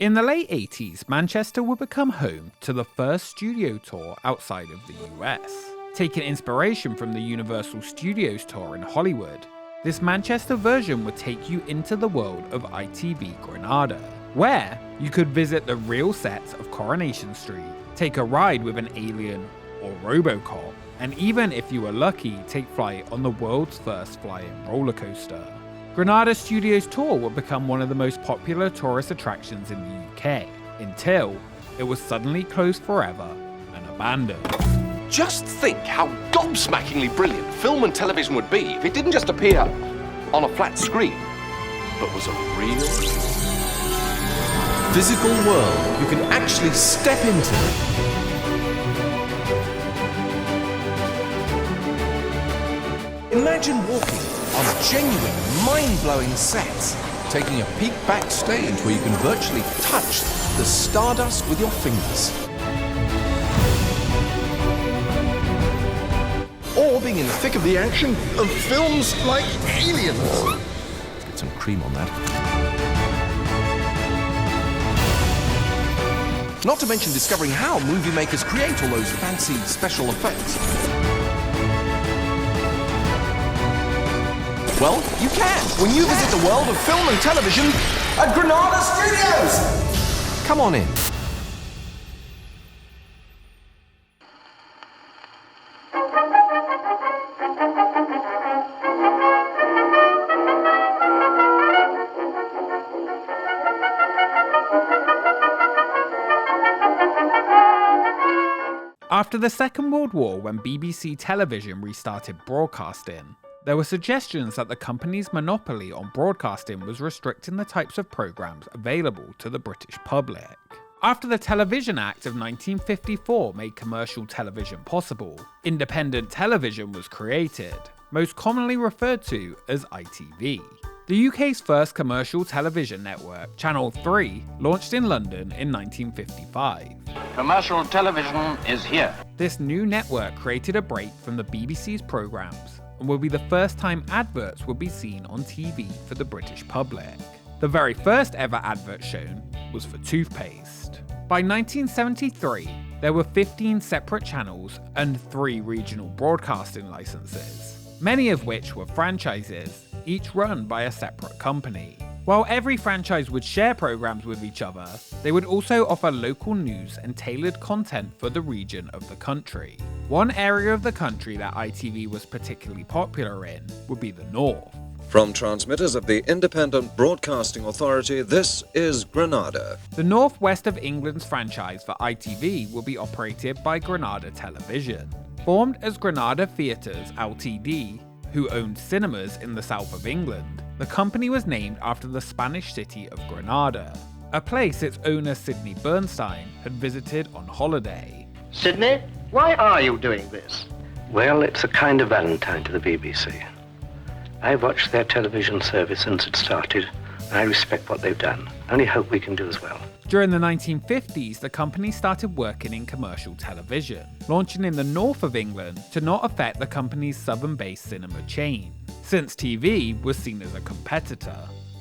In the late 80s, Manchester would become home to the first studio tour outside of the US. Taking inspiration from the Universal Studios Tour in Hollywood, this Manchester version would take you into the world of ITV Granada, where you could visit the real sets of Coronation Street, take a ride with an alien or RoboCop, and even if you were lucky, take flight on the world's first flying roller coaster. Granada Studios Tour would become one of the most popular tourist attractions in the UK, until it was suddenly closed forever and abandoned. Just think how gobsmackingly brilliant film and television would be if it didn't just appear on a flat screen, but was a real, physical world you can actually step into. Imagine walking on genuine, mind-blowing sets, taking a peek backstage where you can virtually touch the stardust with your fingers. Or being in the thick of the action of films like Aliens. Let's get some cream on that. Not to mention discovering how movie makers create all those fancy special effects. Well, you can when you visit the world of film and television at Granada Studios. Come on in. After the Second World War, when BBC Television restarted broadcasting, there were suggestions that the company's monopoly on broadcasting was restricting the types of programmes available to the British public. After the Television Act of 1954 made commercial television possible, independent television was created, most commonly referred to as ITV. The UK's first commercial television network, Channel 3, launched in London in 1955. Commercial television is here. This new network created a break from the BBC's programmes and will be the first time adverts would be seen on TV for the British public. The very first ever advert shown was for toothpaste. By 1973, there were 15 separate channels and 3 regional broadcasting licenses, many of which were franchises, each run by a separate company. While every franchise would share programs with each other, they would also offer local news and tailored content for the region of the country. One area of the country that ITV was particularly popular in would be the North. From transmitters of the Independent Broadcasting Authority, this is Granada. The Northwest of England's franchise for ITV will be operated by Granada Television. Formed as Granada Theatres Ltd, who owned cinemas in the south of England, the company was named after the Spanish city of Granada, a place its owner Sidney Bernstein had visited on holiday. Sidney, why are you doing this? Well, it's a kind of Valentine to the BBC. I've watched their television service since it started, and I respect what they've done. I only hope we can do as well. During the 1950s, the company started working in commercial television, launching in the north of England to not affect the company's southern-based cinema chain, since TV was seen as a competitor.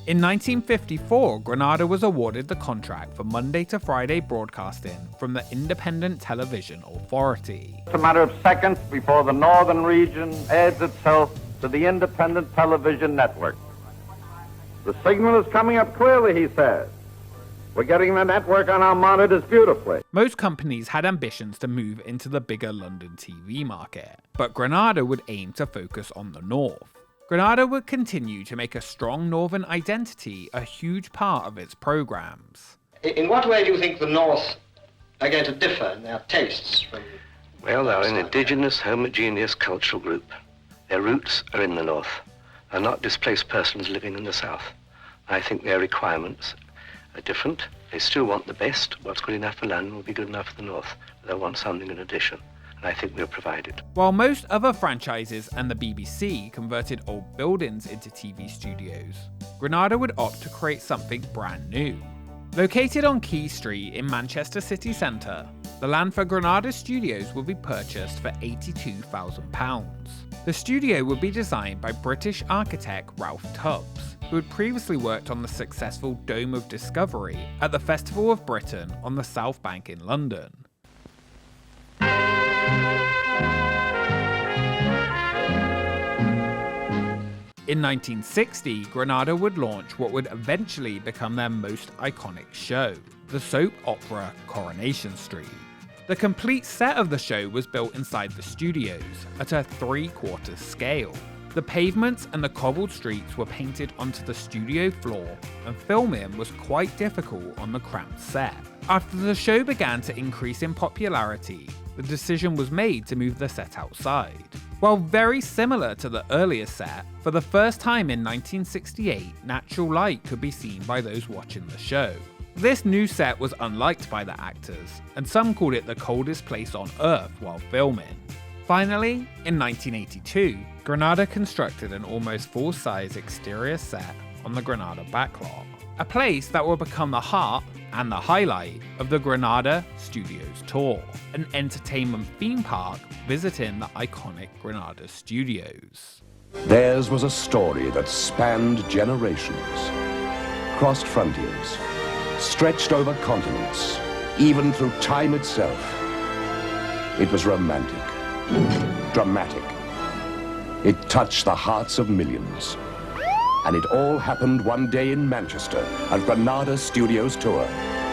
In 1954, Granada was awarded the contract for Monday to Friday broadcasting from the Independent Television Authority. It's a matter of seconds before the northern region adds itself to the Independent Television Network. The signal is coming up clearly, he says. We're getting the network on our monitors beautifully. Most companies had ambitions to move into the bigger London TV market, but Granada would aim to focus on the north. Granada would continue to make a strong northern identity a huge part of its programmes. In what way do you think the North are going to differ in their tastes from... Well, they're an indigenous, homogeneous cultural group. Their roots are in the North. They're not displaced persons living in the South. I think their requirements are different. They still want the best. What's good enough for London will be good enough for the North. But they want something in addition, and I think we'll provide it. While most other franchises and the BBC converted old buildings into TV studios, Granada would opt to create something brand new. Located on Quay Street in Manchester city centre, the land for Granada Studios would be purchased for £82,000. The studio would be designed by British architect Ralph Tubbs, who had previously worked on the successful Dome of Discovery at the Festival of Britain on the South Bank in London. In 1960, Granada would launch what would eventually become their most iconic show, the soap opera Coronation Street. The complete set of the show was built inside the studios at a 3/4 scale. The pavements and the cobbled streets were painted onto the studio floor, and filming was quite difficult on the cramped set. After the show began to increase in popularity, the decision was made to move the set outside. While very similar to the earlier set, for the first time in 1968, natural light could be seen by those watching the show. This new set was unliked by the actors, and some called it the coldest place on Earth while filming. Finally, in 1982, Granada constructed an almost full-size exterior set on the Granada backlot, a place that will become the heart and the highlight of the Granada Studios Tour, an entertainment theme park visiting the iconic Granada Studios. Theirs was a story that spanned generations, crossed frontiers, stretched over continents, even through time itself. It was romantic, dramatic. It touched the hearts of millions. And it all happened one day in Manchester at Granada Studios Tour.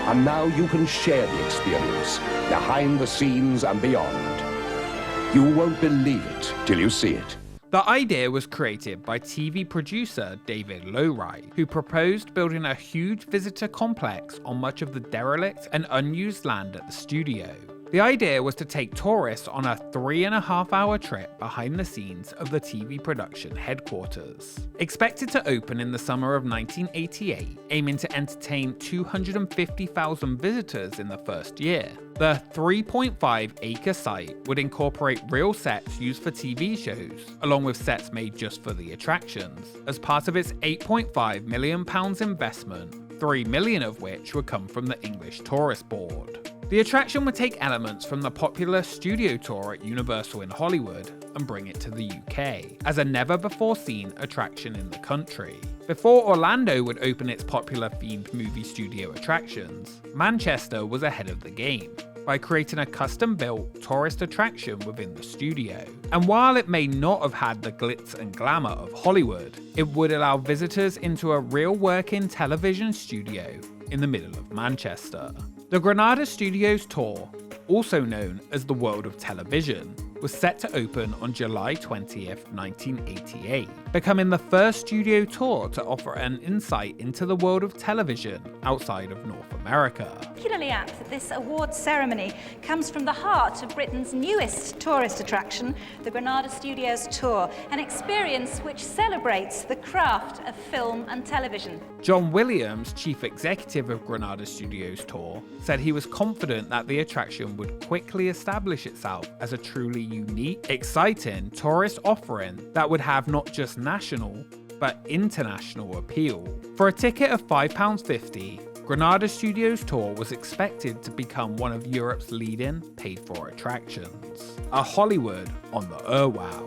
And now you can share the experience, behind the scenes and beyond. You won't believe it till you see it. The idea was created by TV producer David Lowright, who proposed building a huge visitor complex on much of the derelict and unused land at the studio. The idea was to take tourists on a 3.5-hour trip behind the scenes of the TV production headquarters. Expected to open in the summer of 1988, aiming to entertain 250,000 visitors in the first year, the 3.5-acre site would incorporate real sets used for TV shows, along with sets made just for the attractions. As part of its £8.5 million investment, $3 million of which would come from the English Tourist Board. The attraction would take elements from the popular studio tour at Universal in Hollywood and bring it to the UK, as a never-before-seen attraction in the country. Before Orlando would open its popular themed movie studio attractions, Manchester was ahead of the game by creating a custom-built tourist attraction within the studio. And while it may not have had the glitz and glamour of Hollywood, it would allow visitors into a real working television studio in the middle of Manchester. The Granada Studios Tour, also known as the World of Television, was set to open on July 20th, 1988, becoming the first studio tour to offer an insight into the world of television outside of North America. Particularly apt that this awards ceremony comes from the heart of Britain's newest tourist attraction, the Granada Studios Tour, an experience which celebrates the craft of film and television. John Williams, chief executive of Granada Studios Tour, said he was confident that the attraction would quickly establish itself as a truly unique, exciting tourist offering that would have not just national, but international appeal. For a ticket of £5.50, Granada Studios Tour was expected to become one of Europe's leading paid-for attractions. A Hollywood on the Wow.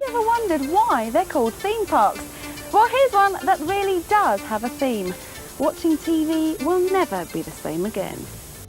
You ever wondered why they're called theme parks? Well, here's one that really does have a theme. Watching TV will never be the same again.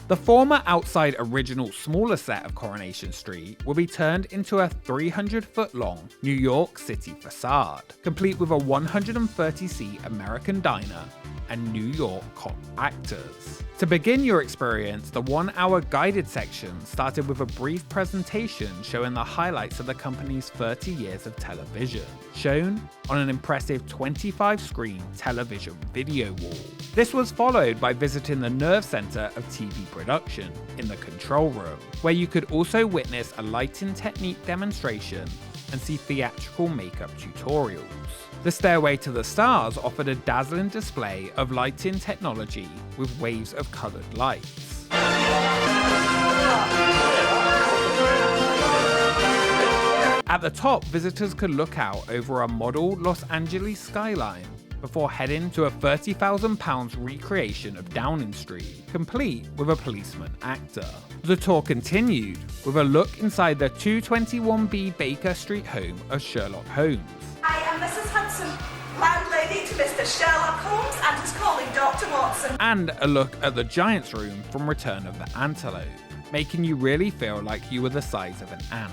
The former outside original smaller set of Coronation Street will be turned into a 300-foot-long New York City facade, complete with a 130-seat American diner and New York cop actors. To begin your experience, the 1-hour guided section started with a brief presentation showing the highlights of the company's 30 years of television, shown on an impressive 25-screen television video wall. This was followed by visiting the nerve center of TV production in the control room, where you could also witness a lighting technique demonstration and see theatrical makeup tutorials. The Stairway to the Stars offered a dazzling display of lighting technology with waves of colored lights. At the top, visitors could look out over a model Los Angeles skyline before heading to a £30,000 recreation of Downing Street, complete with a policeman actor. The tour continued with a look inside the 221B Baker Street home of Sherlock Holmes. I am Mrs. Hudson, landlady to Mr. Sherlock Holmes and his colleague Dr. Watson. And a look at the Giant's Room from Return of the Antelope, making you really feel like you were the size of an ant.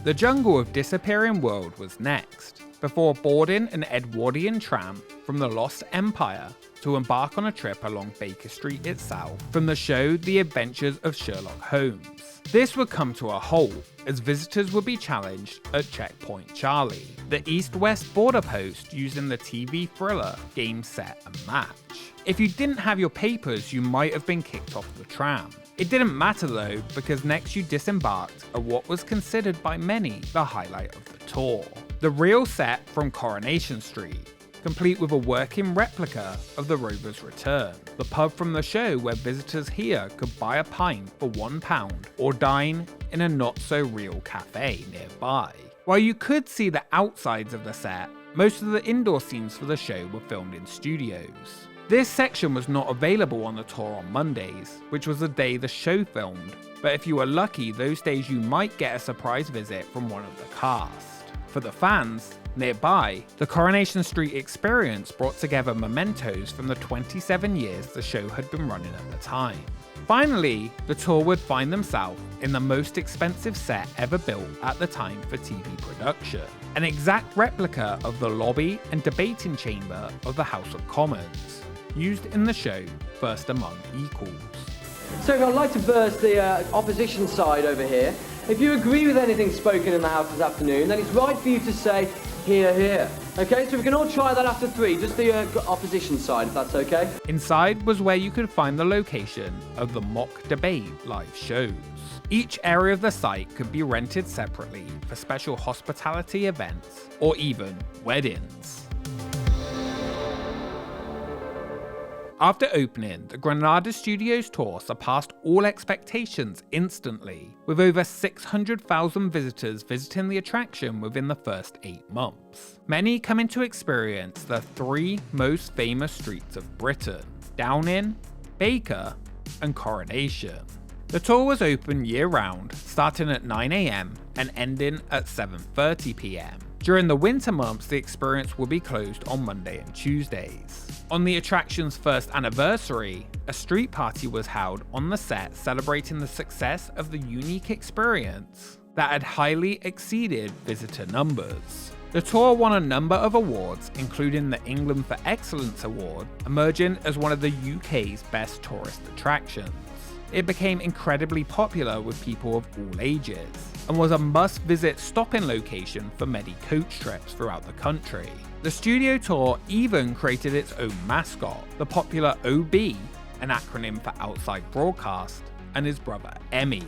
The Jungle of Disappearing World was next, before boarding an Edwardian tram from the Lost Empire to embark on a trip along Baker Street itself from the show The Adventures of Sherlock Holmes. This would come to a halt as visitors would be challenged at Checkpoint Charlie, the east-west border post used in the TV thriller Game, Set and Match. If you didn't have your papers, you might have been kicked off the tram. It didn't matter though, because next you disembarked at what was considered by many the highlight of the tour. The real set from Coronation Street, complete with a working replica of the Rover's Return, the pub from the show where visitors here could buy a pint for £1 or dine in a not-so-real cafe nearby. While you could see the outsides of the set, most of the indoor scenes for the show were filmed in studios. This section was not available on the tour on Mondays, which was the day the show filmed, but if you were lucky, those days you might get a surprise visit from one of the cast. For the fans, nearby, the Coronation Street experience brought together mementos from the 27 years the show had been running at the time. Finally, the tour would find themselves in the most expensive set ever built at the time for TV production, an exact replica of the lobby and debating chamber of the House of Commons, used in the show First Among Equals. So I'd like to burst the opposition side over here. If you agree with anything spoken in the House this afternoon, then it's right for you to say, hear, hear. Okay, so we can all try that after three, just the opposition side, if that's okay. Inside was where you could find the location of the mock debate live shows. Each area of the site could be rented separately for special hospitality events or even weddings. After opening, the Granada Studios Tour surpassed all expectations instantly, with over 600,000 visitors visiting the attraction within the first 8 months. Many coming to experience the 3 most famous streets of Britain: Downing, Baker, and Coronation. The tour was open year-round, starting at 9 AM and ending at 7:30 PM. During the winter months, the experience will be closed on Monday and Tuesdays. On the attraction's first anniversary, a street party was held on the set celebrating the success of the unique experience that had highly exceeded visitor numbers. The tour won a number of awards, including the England for Excellence Award, emerging as one of the UK's best tourist attractions. It became incredibly popular with people of all ages, and was a must-visit stopping location for many coach trips throughout the country. The studio tour even created its own mascot, the popular OB, an acronym for Outside Broadcast, and his brother Emmy.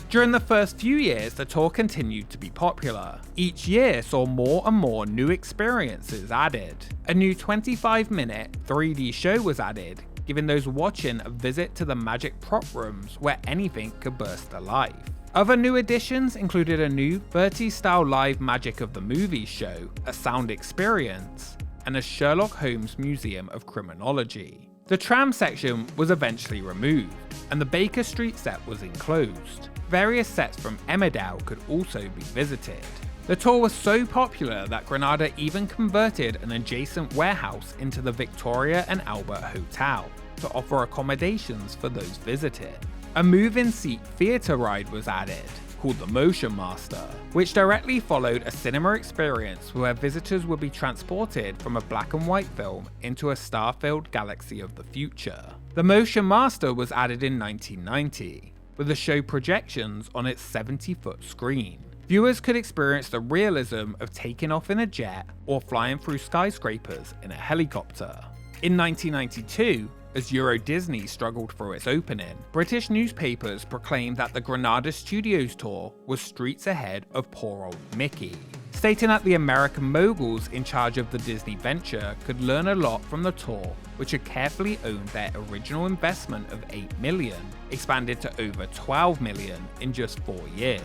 During the first few years, the tour continued to be popular. Each year saw more and more new experiences added. A new 25-minute 3D show was added, giving those watching a visit to the magic prop rooms where anything could burst to life. Other new additions included a new 30s-style live Magic of the Movies show, a sound experience, and a Sherlock Holmes Museum of Criminology. The tram section was eventually removed, and the Baker Street set was enclosed. Various sets from Emmerdale could also be visited. The tour was so popular that Granada even converted an adjacent warehouse into the Victoria and Albert Hotel to offer accommodations for those visiting. A move-in seat theatre ride was added, called the Motion Master, which directly followed a cinema experience where visitors would be transported from a black and white film into a star-filled galaxy of the future. The Motion Master was added in 1990, with the show projections on its 70-foot screen. Viewers could experience the realism of taking off in a jet or flying through skyscrapers in a helicopter. In 1992, as Euro Disney struggled through its opening, British newspapers proclaimed that the Granada Studios Tour was streets ahead of poor old Mickey, stating that the American moguls in charge of the Disney venture could learn a lot from the tour, which had carefully owned their original investment of $8 million, expanded to over $12 million in just 4 years.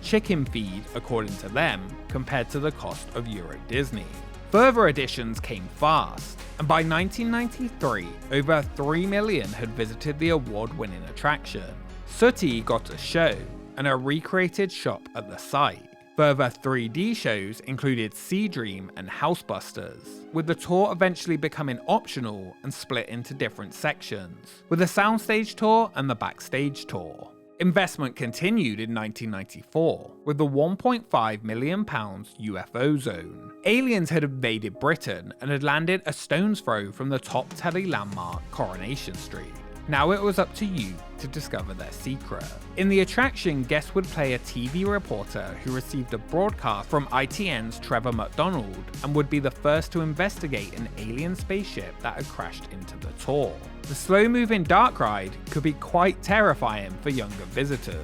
Chicken feed, according to them, compared to the cost of Euro Disney. Further additions came fast, and by 1993, over 3 million had visited the award-winning attraction. Sooty got a show and a recreated shop at the site. Further 3D shows included Sea Dream and Housebusters, with the tour eventually becoming optional and split into different sections, with the soundstage tour and the backstage tour. Investment continued in 1994 with the £1.5 million UFO zone. Aliens had invaded Britain and had landed a stone's throw from the top telly landmark Coronation Street. Now it was up to you to discover their secret. In the attraction, guests would play a TV reporter who received a broadcast from ITN's Trevor McDonald and would be the first to investigate an alien spaceship that had crashed into the tour. The slow-moving dark ride could be quite terrifying for younger visitors.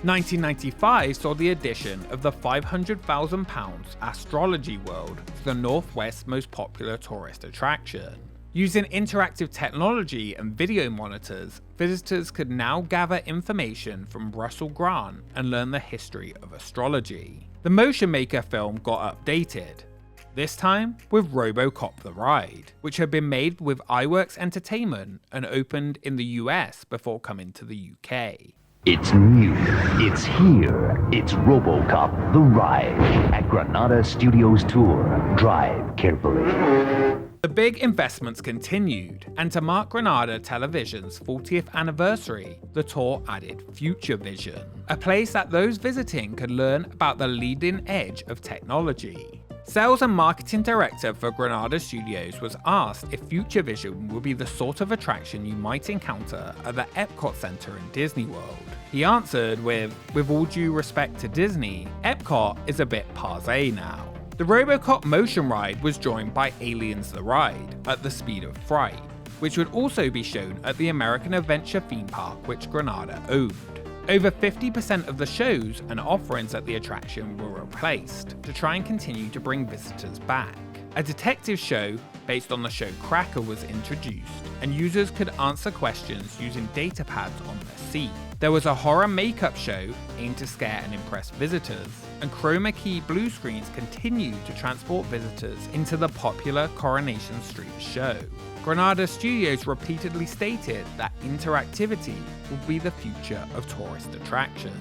1995 saw the addition of the £500,000 Astrology World to the Northwest's most popular tourist attraction. Using interactive technology and video monitors, visitors could now gather information from Russell Grant and learn the history of astrology. The Motion Maker film got updated, this time with RoboCop the Ride, which had been made with iWorks Entertainment and opened in the US before coming to the UK. It's new, it's here, it's RoboCop the Ride at Granada Studios Tour. Drive carefully. The big investments continued, and to mark Granada Television's 40th anniversary, the tour added Future Vision, a place that those visiting could learn about the leading edge of technology. Sales and marketing director for Granada Studios was asked if Future Vision would be the sort of attraction you might encounter at the Epcot Center in Disney World. He answered with all due respect to Disney, Epcot is a bit passé now. The RoboCop motion ride was joined by Aliens the Ride at the Speed of Fright, which would also be shown at the American Adventure theme park which Granada owned. Over 50% of the shows and offerings at the attraction were replaced to try and continue to bring visitors back. A detective show based on the show Cracker was introduced, and users could answer questions using data pads on their seat. There was a horror makeup show aimed to scare and impress visitors, and chroma key blue screens continued to transport visitors into the popular Coronation Street show. Granada Studios repeatedly stated that interactivity would be the future of tourist attractions.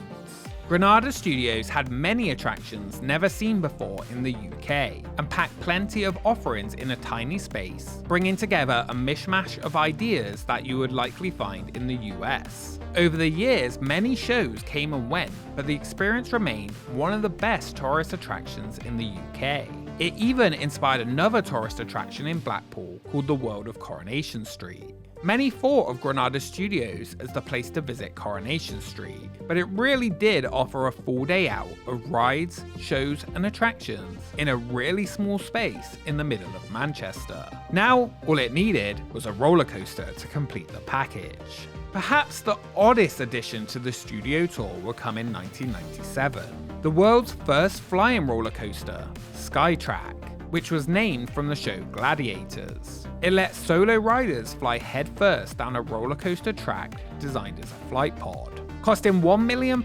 Granada Studios had many attractions never seen before in the UK, and packed plenty of offerings in a tiny space, bringing together a mishmash of ideas that you would likely find in the US. Over the years, many shows came and went, but the experience remained one of the best tourist attractions in the UK. It even inspired another tourist attraction in Blackpool called the World of Coronation Street. Many thought of Granada Studios as the place to visit Coronation Street, but it really did offer a full day out of rides, shows and attractions in a really small space in the middle of Manchester. Now, all it needed was a roller coaster to complete the package. Perhaps the oddest addition to the studio tour will come in 1997. The world's first flying roller coaster, Skytrak, which was named from the show Gladiators. It lets solo riders fly headfirst down a roller coaster track designed as a flight pod. Costing £1 million,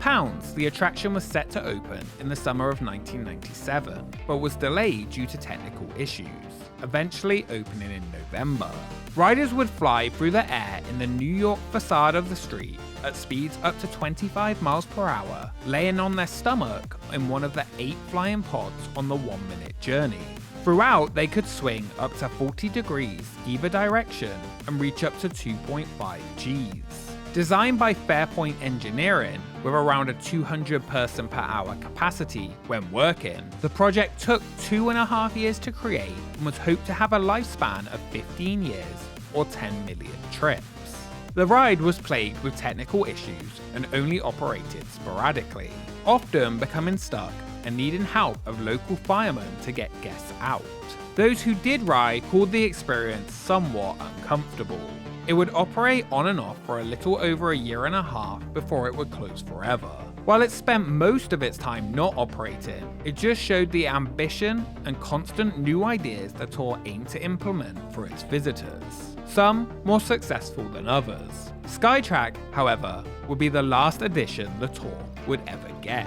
the attraction was set to open in the summer of 1997, but was delayed due to technical issues, eventually opening in November. Riders would fly through the air in the New York facade of the street at speeds up to 25 miles per hour, laying on their stomach in one of the 8 flying pods on the 1-minute journey. Throughout, they could swing up to 40 degrees either direction and reach up to 2.5 Gs. Designed by Fairpoint Engineering, with around a 200 person per hour capacity when working, the project took 2.5 years to create and was hoped to have a lifespan of 15 years or 10 million trips. The ride was plagued with technical issues and only operated sporadically, often becoming stuck and needing help of local firemen to get guests out. Those who did ride called the experience somewhat uncomfortable. It would operate on and off for a little over a year and a half before it would close forever. While it spent most of its time not operating, it just showed the ambition and constant new ideas the tour aimed to implement for its visitors, some more successful than others. Skytrak, however, would be the last addition the tour would ever get.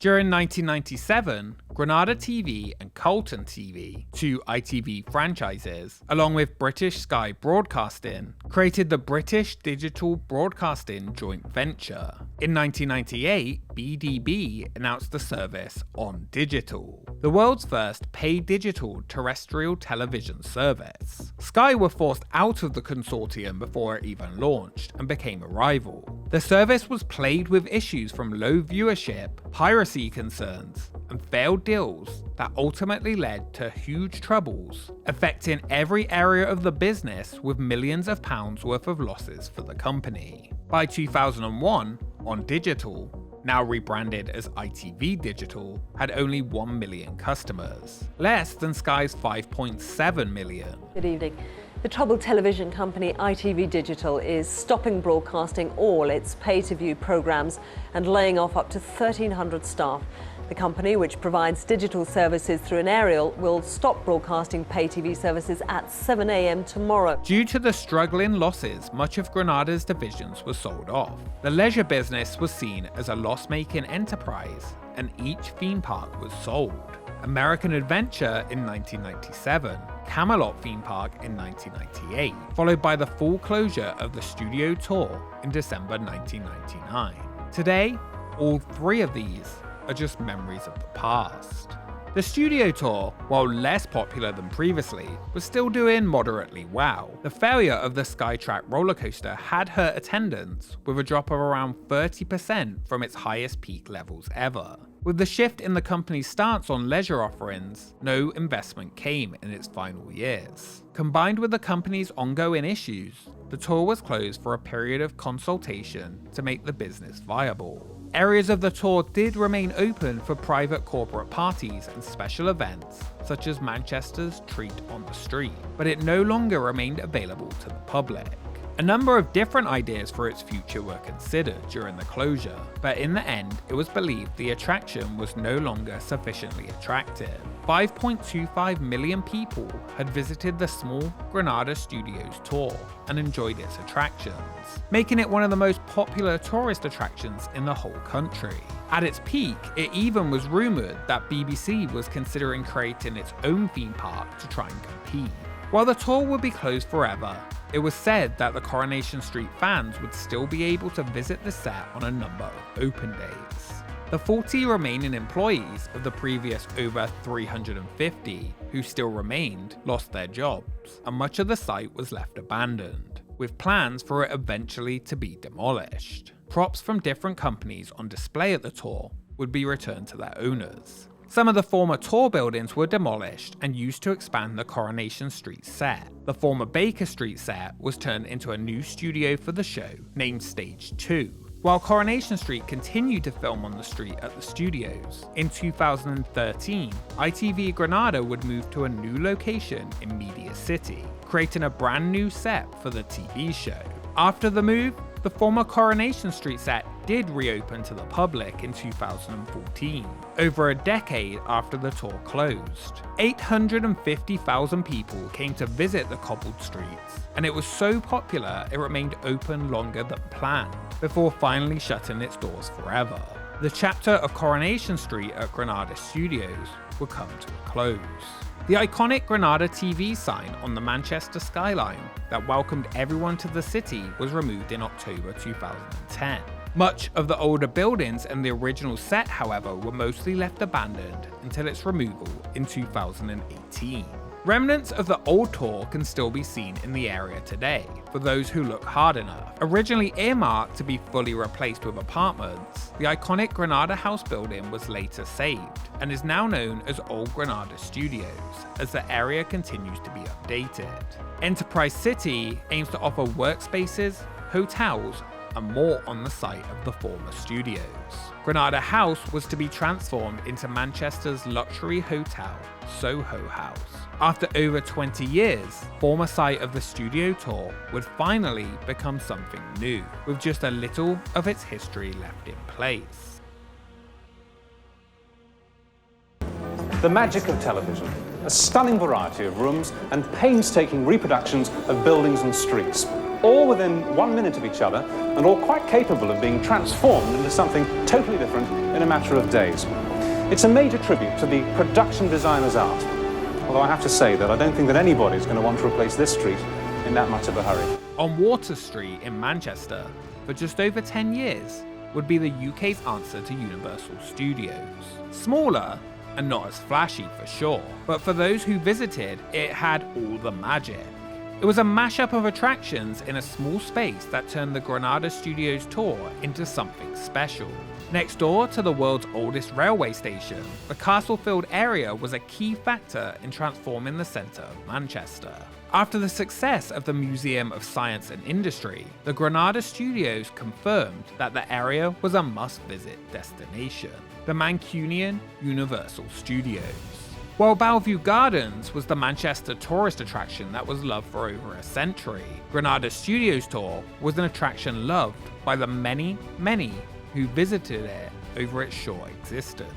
During 1997, Granada TV and Carlton TV, two ITV franchises, along with British Sky Broadcasting, created the British Digital Broadcasting joint venture. In 1998, BDB announced the service On Digital, the world's first paid digital terrestrial television service. Sky were forced out of the consortium before it even launched and became a rival. The service was plagued with issues from low viewership, piracy concerns, and failed deals that ultimately led to huge troubles, affecting every area of the business with millions of pounds worth of losses for the company. By 2001, On Digital, now rebranded as ITV Digital, had only 1 million customers, less than Sky's 5.7 million. Good evening. The troubled television company ITV Digital is stopping broadcasting all its pay-to-view programmes and laying off up to 1,300 staff. The company, which provides digital services through an aerial, will stop broadcasting pay-TV services at 7 a.m. tomorrow. Due to the struggling losses, much of Granada's divisions were sold off. The leisure business was seen as a loss-making enterprise, and each theme park was sold. American Adventure in 1997, Camelot theme park in 1998, followed by the full closure of the Studio Tour in December 1999. Today, all three of these are just memories of the past. The Studio Tour, while less popular than previously, was still doing moderately well. The failure of the Skytrak roller coaster had hurt attendance, with a drop of around 30% from its highest peak levels ever. With the shift in the company's stance on leisure offerings, no investment came in its final years. Combined with the company's ongoing issues, the tour was closed for a period of consultation to make the business viable. Areas of the tour did remain open for private corporate parties and special events, such as Manchester's Treat on the Street, but it no longer remained available to the public. A number of different ideas for its future were considered during the closure, but in the end, it was believed the attraction was no longer sufficiently attractive. 5.25 million people had visited the small Granada Studios Tour and enjoyed its attractions, making it one of the most popular tourist attractions in the whole country. At its peak, it even was rumoured that BBC was considering creating its own theme park to try and compete. While the tour would be closed forever, it was said that the Coronation Street fans would still be able to visit the set on a number of open days. The 40 remaining employees of the previous over 350 who still remained lost their jobs, and much of the site was left abandoned, with plans for it eventually to be demolished. Props from different companies on display at the tour would be returned to their owners. Some of the former tour buildings were demolished and used to expand the Coronation Street set. The former Baker Street set was turned into a new studio for the show, named Stage 2. While Coronation Street continued to film on the street at the studios, in 2013, ITV Granada would move to a new location in Media City, creating a brand new set for the TV show. After the move, the former Coronation Street set did reopen to the public in 2014, over a decade after the tour closed. 850,000 people came to visit the cobbled streets, and it was so popular it remained open longer than planned, before finally shutting its doors forever. The chapter of Coronation Street at Granada Studios would come to a close. The iconic Granada TV sign on the Manchester skyline that welcomed everyone to the city was removed in October 2010. Much of the older buildings and the original set, however, were mostly left abandoned until its removal in 2018. Remnants of the old tour can still be seen in the area today, for those who look hard enough. Originally earmarked to be fully replaced with apartments, the iconic Granada House building was later saved, and is now known as Old Granada Studios, as the area continues to be updated. Enterprise City aims to offer workspaces, hotels, and more on the site of the former studios. Granada House was to be transformed into Manchester's luxury hotel, Soho House. After over 20 years, former site of the Studio Tour would finally become something new, with just a little of its history left in place. The magic of television. A stunning variety of rooms and painstaking reproductions of buildings and streets. all within 1 minute of each other, and all quite capable of being transformed into something totally different in a matter of days. It's a major tribute to the production designer's art, although I have to say that I don't think that anybody's going to want to replace this street in that much of a hurry. On Water Street in Manchester, for just over 10 years, would be the UK's answer to Universal Studios. Smaller and not as flashy for sure, but for those who visited, it had all the magic. It was a mashup of attractions in a small space that turned the Granada Studios Tour into something special. Next door to the world's oldest railway station, the Castle-filled area was a key factor in transforming the centre of Manchester. After the success of the Museum of Science and Industry, the Granada Studios confirmed that the area was a must-visit destination, the Mancunian Universal Studios. While Bellevue Gardens was the Manchester tourist attraction that was loved for over a century, Granada Studios Tour was an attraction loved by the many who visited it over its short existence.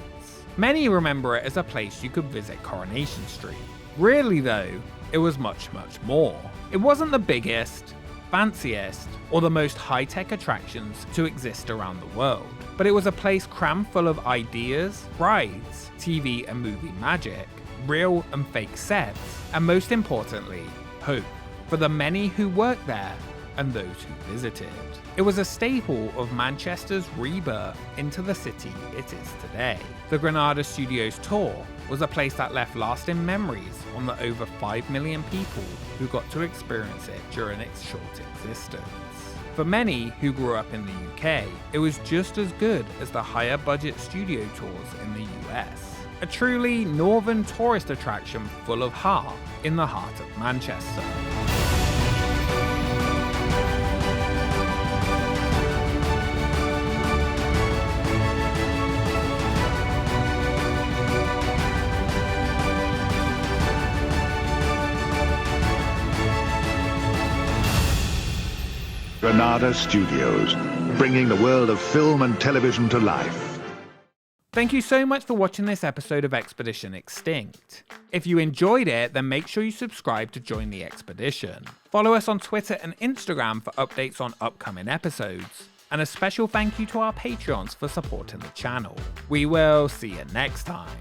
Many remember it as a place you could visit Coronation Street. Really though, it was much more. It wasn't the biggest, fanciest, or the most high-tech attractions to exist around the world, but it was a place crammed full of ideas, rides, TV and movie magic, real and fake sets, and most importantly, hope for the many who worked there and those who visited. It was a staple of Manchester's rebirth into the city it is today. The Granada Studios Tour was a place that left lasting memories on the over 5 million people who got to experience it during its short existence. For many who grew up in the UK, it was just as good as the higher budget studio tours in the US. A truly northern tourist attraction full of heart in the heart of Manchester. Granada Studios, bringing the world of film and television to life. Thank you so much for watching this episode of Expedition Extinct. If you enjoyed it, then make sure you subscribe to join the expedition. Follow us on Twitter and Instagram for updates on upcoming episodes. And a special thank you to our Patreons for supporting the channel. We will see you next time.